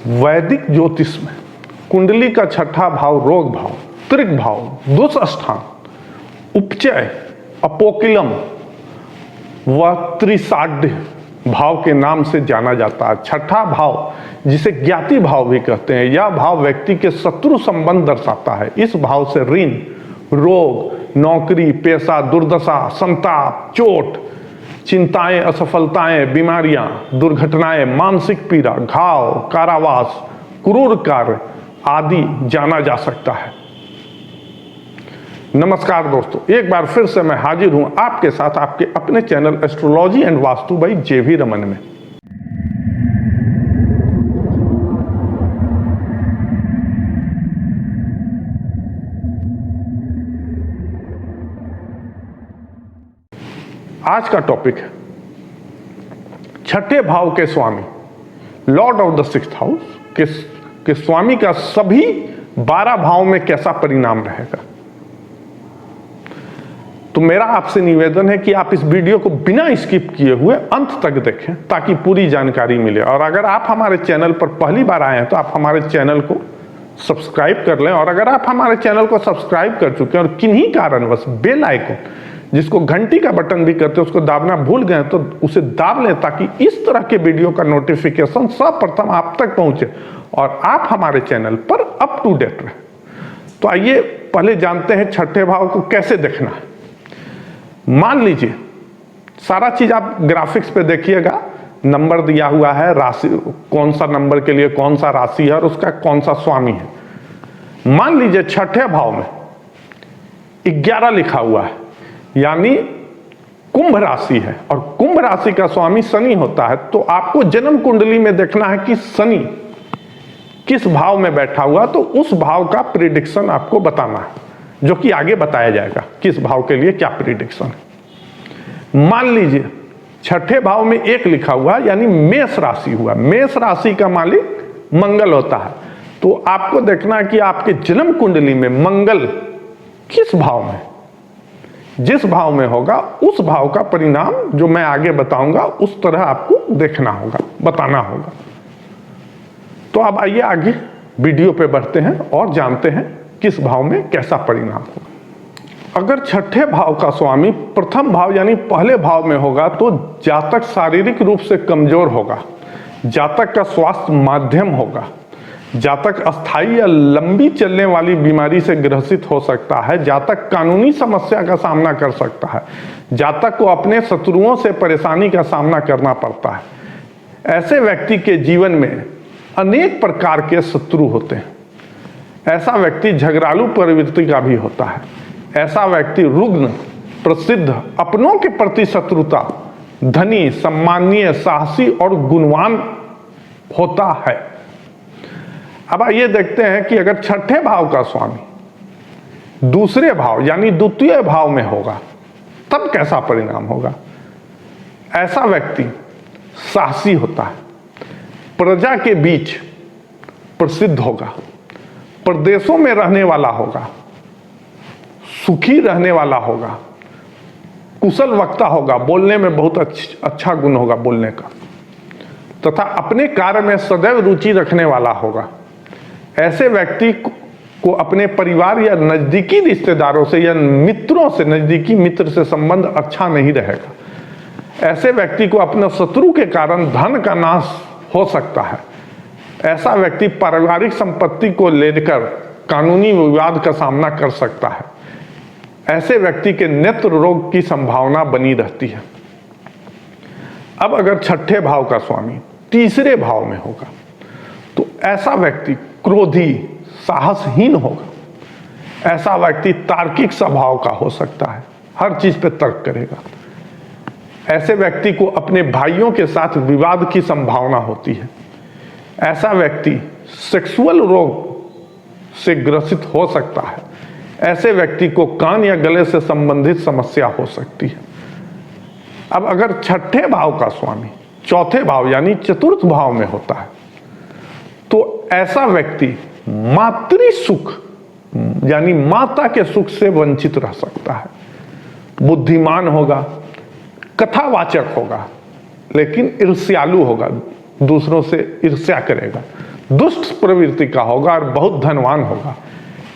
वैदिक ज्योतिष में कुंडली का छठा भाव रोग भाव, त्रिक भाव, दुष स्थान, उपचय, अपोकिलम व त्रिसाढ़ भाव के नाम से जाना जाता है। छठा भाव जिसे ज्ञाति भाव भी कहते हैं, यह भाव व्यक्ति के शत्रु संबंध दर्शाता है। इस भाव से ऋण, रोग, नौकरी, पेशा, दुर्दशा, संताप, चोट, चिंताएं, असफलताएं, बीमारियां, दुर्घटनाएं, मानसिक पीड़ा, घाव, कारावास, क्रूर कार्य आदि जाना जा सकता है। नमस्कार दोस्तों, एक बार फिर से मैं हाजिर हूं आपके साथ आपके अपने channel astrology and vastu by जेवी रमन में। आज का टॉपिक है छठे भाव के स्वामी, lord of the sixth house के स्वामी का सभी 12 भाव में कैसा परिणाम रहेगा। तो मेरा आपसे निवेदन है कि आप इस वीडियो को बिना स्किप किए हुए अंत तक देखें ताकि पूरी जानकारी मिले। और अगर आप हमारे चैनल पर पहली बार आए हैं तो आप हमारे चैनल को सब्सक्राइब कर लें। और अगर आप हमारे चैनल को सब्सक्राइब कर चुके हैं और किन्हीं कारणवश बेल आइकन जिसको घंटी का बटन भी कहते हैं उसको दाबना भूल गए तो उसे दाब लें ताकि इस तरह के वीडियो का नोटिफिकेशन सर्वप्रथम आप तक पहुंचे और आप हमारे चैनल पर अप टू डेट रहें। तो आइए पहले जानते हैं छठे भाव को कैसे देखना है। मान लीजिए सारा चीज आप ग्राफिक्स पे देखिएगा, नंबर दिया हुआ है, राशि कौन सा नंबर के लिए कौन सा राशि है और उसका कौन सा स्वामी है। मान लीजिए छठे भाव में 11 लिखा हुआ है, यानी कुंभ राशि है और कुंभ राशि का स्वामी शनि होता है। तो आपको जन्म कुंडली में देखना है कि शनि किस भाव में बैठा हुआ, तो उस भाव का प्रिडिक्शन आपको बताना है, जो कि आगे बताया जाएगा किस भाव के लिए क्या प्रिडिक्शन है। मान लीजिए छठे भाव में 1 लिखा हुआ है, यानी मेष राशि हुआ। मेष राशि का मालिक मंगल होता है। तो आपको देखना है कि आपके जन्म कुंडली में मंगल किस भाव में, जिस भाव में होगा उस भाव का परिणाम जो मैं आगे बताऊंगा उस तरह आपको देखना होगा, बताना होगा। तो अब आइए आगे वीडियो पे बढ़ते हैं और जानते हैं किस भाव में कैसा परिणाम होगा। अगर छठे भाव का स्वामी प्रथम भाव यानी पहले भाव में होगा तो जातक शारीरिक रूप से कमजोर होगा, जातक का स्वास्थ्य माध्यम होगा, जातक अस्थायी या लंबी चलने वाली बीमारी से ग्रसित हो सकता है, जातक कानूनी समस्या का सामना कर सकता है, जातक को अपने शत्रुओं से परेशानी का सामना करना पड़ता है। ऐसे व्यक्ति के जीवन में अनेक प्रकार के शत्रु होते हैं। ऐसा व्यक्ति झगड़ालू प्रवृत्ति का भी होता है। ऐसा व्यक्ति रुग्ण, प्रसिद्ध, अपनों के प्रति शत्रुता, धनी, सम्मानीय, साहसी और गुणवान होता है। अब आइए देखते हैं कि अगर छठे भाव का स्वामी दूसरे भाव यानी द्वितीय भाव में होगा तब कैसा परिणाम होगा। ऐसा व्यक्ति साहसी होता है, प्रजा के बीच प्रसिद्ध होगा, प्रदेशों में रहने वाला होगा, सुखी रहने वाला होगा, कुशल वक्ता होगा, बोलने में बहुत अच्छा गुण होगा बोलने का, तथा अपने कार्य में सदैव रुचि रखने वाला होगा। ऐसे व्यक्ति को अपने परिवार या नजदीकी रिश्तेदारों से या मित्रों से, नजदीकी मित्र से संबंध अच्छा नहीं रहेगा। ऐसे व्यक्ति को अपने शत्रु के कारण धन का नाश हो सकता है। ऐसा व्यक्ति पारिवारिक संपत्ति को लेकर कानूनी विवाद का सामना कर सकता है। ऐसे व्यक्ति के नेत्र रोग की संभावना बनी रहती है। अब अगर छठे भाव का स्वामी तीसरे भाव में होगा तो ऐसा व्यक्ति क्रोधी, साहसहीन होगा। ऐसा व्यक्ति तार्किक स्वभाव का हो सकता है, हर चीज पे तर्क करेगा। ऐसे व्यक्ति को अपने भाइयों के साथ विवाद की संभावना होती है। ऐसा व्यक्ति सेक्सुअल रोग से ग्रसित हो सकता है। ऐसे व्यक्ति को कान या गले से संबंधित समस्या हो सकती है। अब अगर छठे भाव का स्वामी चौथे भाव यानी चतुर्थ भाव में होता है तो ऐसा व्यक्ति मातृ सुख यानी माता के सुख से वंचित रह सकता है। बुद्धिमान होगा, कथावाचक होगा, लेकिन ईर्ष्यालु होगा, दूसरों से ईर्ष्या करेगा, दुष्ट प्रवृत्ति का होगा और बहुत धनवान होगा।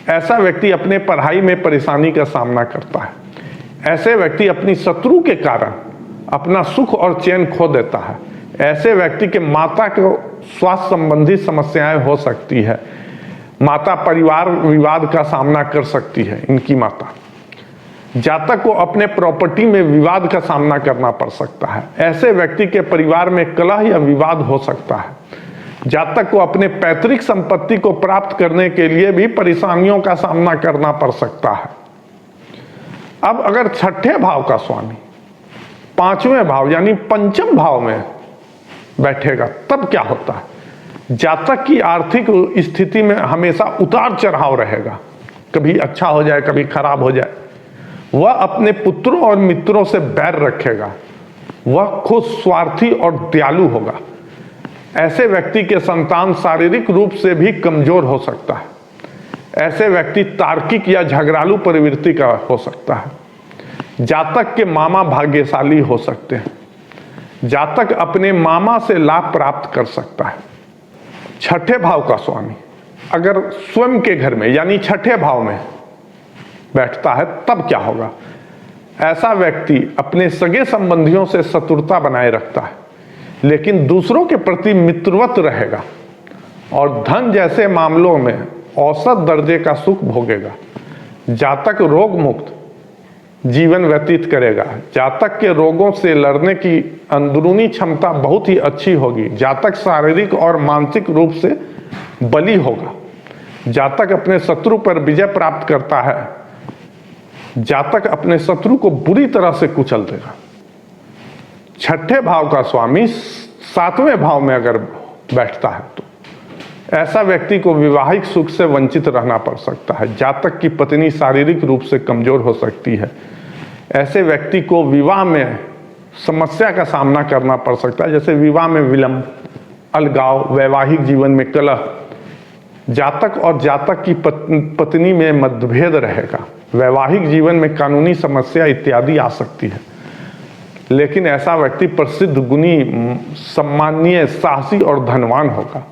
ऐसा व्यक्ति अपने पढ़ाई में परेशानी का सामना करता है। ऐसे व्यक्ति अपनी शत्रु के कारण अपना सुख और चैन खो देता है। ऐसे व्यक्ति के माता को स्वास्थ्य संबंधी समस्याएं हो सकती है। माता परिवार विवाद का सामना कर सकती है। इनकी माता जातक को अपने प्रॉपर्टी में विवाद का सामना करना पड़ सकता है। ऐसे व्यक्ति के परिवार में कलह या विवाद हो सकता है। जातक को अपने पैतृक संपत्ति को प्राप्त करने के लिए भी परेशानियों का सामना करना पड़ सकता है। अब अगर छठे भाव का स्वामी पांचवें भाव यानी पंचम भाव में बैठेगा तब क्या होता है? जातक की आर्थिक स्थिति में हमेशा उतार चढ़ाव रहेगा। कभी अच्छा हो जाए, कभी खराब हो जाए। वह अपने पुत्रों और मित्रों से बैर रखेगा। वह खुद स्वार्थी और दयालु होगा। ऐसे व्यक्ति के संतान शारीरिक रूप से भी कमजोर हो सकता है। ऐसे व्यक्ति तार्किक या झगड़ालू प्रवृत्ति का हो सकता है। जातक के मामा भाग्यशाली हो सकते हैं। जातक अपने मामा से लाभ प्राप्त कर सकता है। छठे भाव का स्वामी अगर स्वयं के घर में यानी छठे भाव में बैठता है तब क्या होगा? ऐसा व्यक्ति अपने सगे संबंधियों से शत्रुता बनाए रखता है, लेकिन दूसरों के प्रति मित्रवत रहेगा और धन जैसे मामलों में औसत दर्जे का सुख भोगेगा। जातक रोग मुक्त जीवन व्यतीत करेगा। जातक के रोगों से लड़ने की अंदरूनी क्षमता बहुत ही अच्छी होगी। जातक शारीरिक और मानसिक रूप से बली होगा। जातक अपने शत्रु पर विजय प्राप्त करता है। जातक अपने शत्रु को बुरी तरह से कुचल देगा। छठे भाव का स्वामी सातवें भाव में अगर बैठता है तो ऐसा व्यक्ति को विवाहिक सुख से वंचित रहना पड़ सकता है। जातक की पत्नी शारीरिक रूप से कमजोर हो सकती है। ऐसे व्यक्ति को विवाह में समस्या का सामना करना पड़ सकता है, जैसे विवाह में विलंब, अलगाव, वैवाहिक जीवन में कलह। जातक और जातक की पत्नी में मतभेद रहेगा। वैवाहिक जीवन में कानूनी समस्या इत्यादि आ सकती है। लेकिन ऐसा व्यक्ति प्रसिद्ध, गुणी, सम्माननीय, साहसी और धनवान होगा।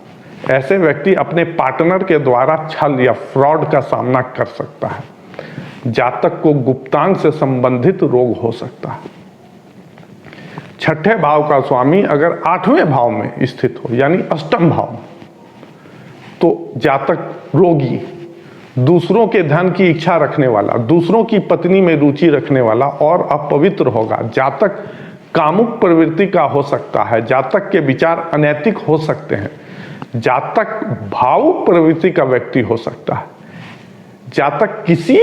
ऐसे व्यक्ति अपने पार्टनर के द्वारा छल या फ्रॉड का सामना कर सकता है। जातक को गुप्तांग से संबंधित रोग हो सकता है। छठे भाव का स्वामी अगर आठवें भाव में स्थित हो यानी अष्टम भाव में, तो जातक रोगी, दूसरों के धन की इच्छा रखने वाला, दूसरों की पत्नी में रुचि रखने वाला और अपवित्र होगा। जातक कामुक प्रवृत्ति का हो सकता है। जातक के विचार अनैतिक हो सकते हैं। जातक भावुक प्रवृत्ति का व्यक्ति हो सकता है। जातक किसी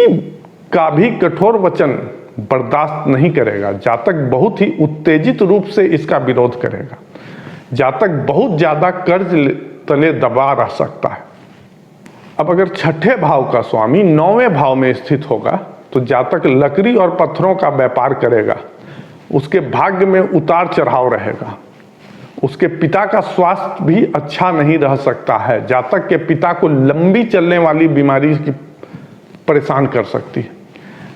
का भी कठोर वचन बर्दाश्त नहीं करेगा। जातक बहुत ही उत्तेजित रूप से इसका विरोध करेगा। जातक बहुत ज्यादा कर्ज तले दबा रह सकता है। अब अगर छठे भाव का स्वामी नौवें भाव में स्थित होगा तो जातक लकड़ी और पत्थरों का व्यापार करेगा। उसके भाग्य में उतार चढ़ाव रहेगा। उसके पिता का स्वास्थ्य भी अच्छा नहीं रह सकता है। जातक के पिता को लंबी चलने वाली बीमारी की परेशान कर सकती है।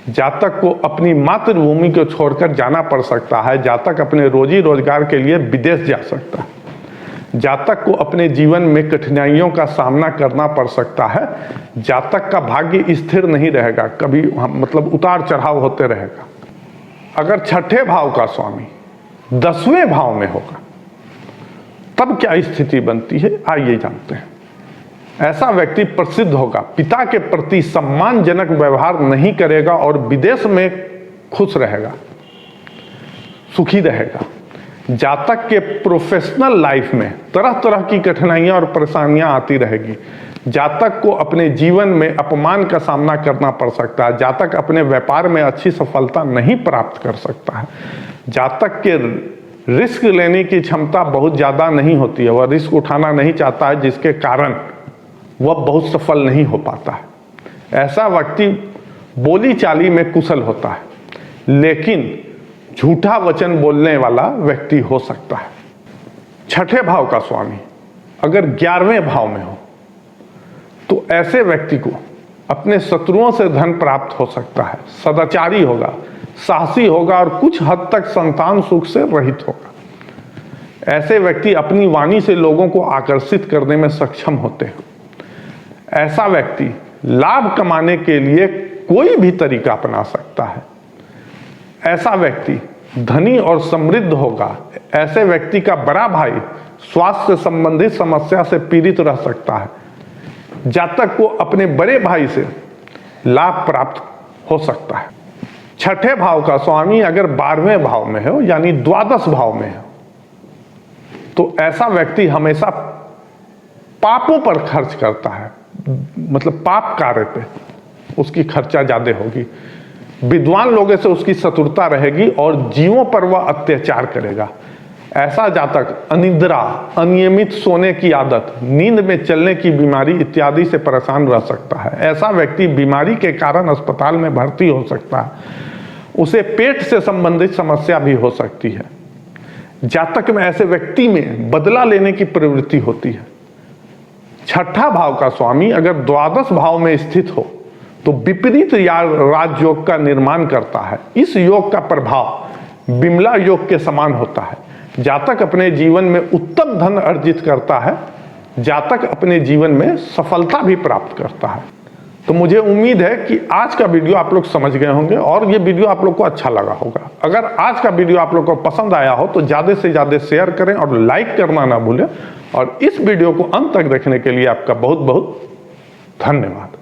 जातक को अपनी मातृभूमि को छोड़कर जाना पड़ सकता है। जातक अपने रोजी रोजगार के लिए विदेश जा सकता है। जातक को अपने जीवन में कठिनाइयों का सामना करना पड़ सकता है। जातक का भाग्य स्थिर नहीं रहेगा, कभी मतलब उतार चढ़ाव होते रहेगा। अगर छठे भाव का स्वामी 10वें भाव में होगा तब क्या स्थिति बनती है, आइए जानते हैं। ऐसा व्यक्ति प्रसिद्ध होगा, पिता के प्रति सम्मानजनक व्यवहार नहीं करेगा और विदेश में खुश रहेगा, सुखी रहेगा। जातक के प्रोफेशनल लाइफ में तरह तरह की कठिनाइयां और परेशानियां आती रहेगी। जातक को अपने जीवन में अपमान का सामना करना पड़ सकता है। जातक अपने व्यापार में अच्छी सफलता नहीं प्राप्त कर सकता है। जातक के रिस्क लेने की क्षमता बहुत ज़्यादा नहीं होती है। वह रिस्क उठाना नहीं चाहता है, जिसके कारण वह बहुत सफल नहीं हो पाता है। ऐसा व्यक्ति बोली चाली में कुशल होता है, लेकिन झूठा वचन बोलने वाला व्यक्ति हो सकता है। छठे भाव का स्वामी अगर 11वें भाव में हो तो ऐसे व्यक्ति को अपने शत्रुओं से धन प्राप्त हो सकता है। सदाचारी होगा, साहसी होगा और कुछ हद तक संतान सुख से रहित होगा। ऐसे व्यक्ति अपनी वाणी से लोगों को आकर्षित करने में सक्षम होते हैं। ऐसा व्यक्ति लाभ कमाने के लिए कोई भी तरीका अपना सकता है। ऐसा व्यक्ति धनी और समृद्ध होगा। ऐसे व्यक्ति का बड़ा भाई स्वास्थ्य से संबंधित समस्या से पीड़ित रह सकता है। जातक को अपने बड़े भाई से लाभ प्राप्त हो सकता है। छठे भाव का स्वामी अगर 12वें भाव में हो यानी द्वादश भाव में हो तो ऐसा व्यक्ति हमेशा पापों पर खर्च करता है, मतलब पाप कार्य पे उसकी खर्चा ज्यादा होगी। विद्वान लोगों से उसकी शत्रुता रहेगी और जीवों पर वह अत्याचार करेगा। ऐसा जातक अनिद्रा, अनियमित सोने की आदत, नींद में चलने की बीमारी इत्यादि से परेशान रह सकता है। ऐसा व्यक्ति बीमारी के कारण अस्पताल में भर्ती हो सकता है। उसे पेट से संबंधित समस्या भी हो सकती है। जातक में ऐसे व्यक्ति में बदला लेने की प्रवृत्ति होती है। छठा भाव का स्वामी अगर द्वादश भाव में स्थित हो तो विपरीत राजयोग का निर्माण करता है। इस योग का प्रभाव बिमला योग के समान होता है। जातक अपने जीवन में उत्तम धन अर्जित करता है। जातक अपने जीवन में सफलता भी प्राप्त करता है। तो मुझे उम्मीद है कि आज का वीडियो आप लोग समझ गए होंगे और ये वीडियो आप लोग को अच्छा लगा होगा। अगर आज का वीडियो आप लोग को पसंद आया हो तो ज़्यादा से ज़्यादा शेयर करें और लाइक करना ना भूलें। और इस वीडियो को अंत तक देखने के लिए आपका बहुत बहुत धन्यवाद।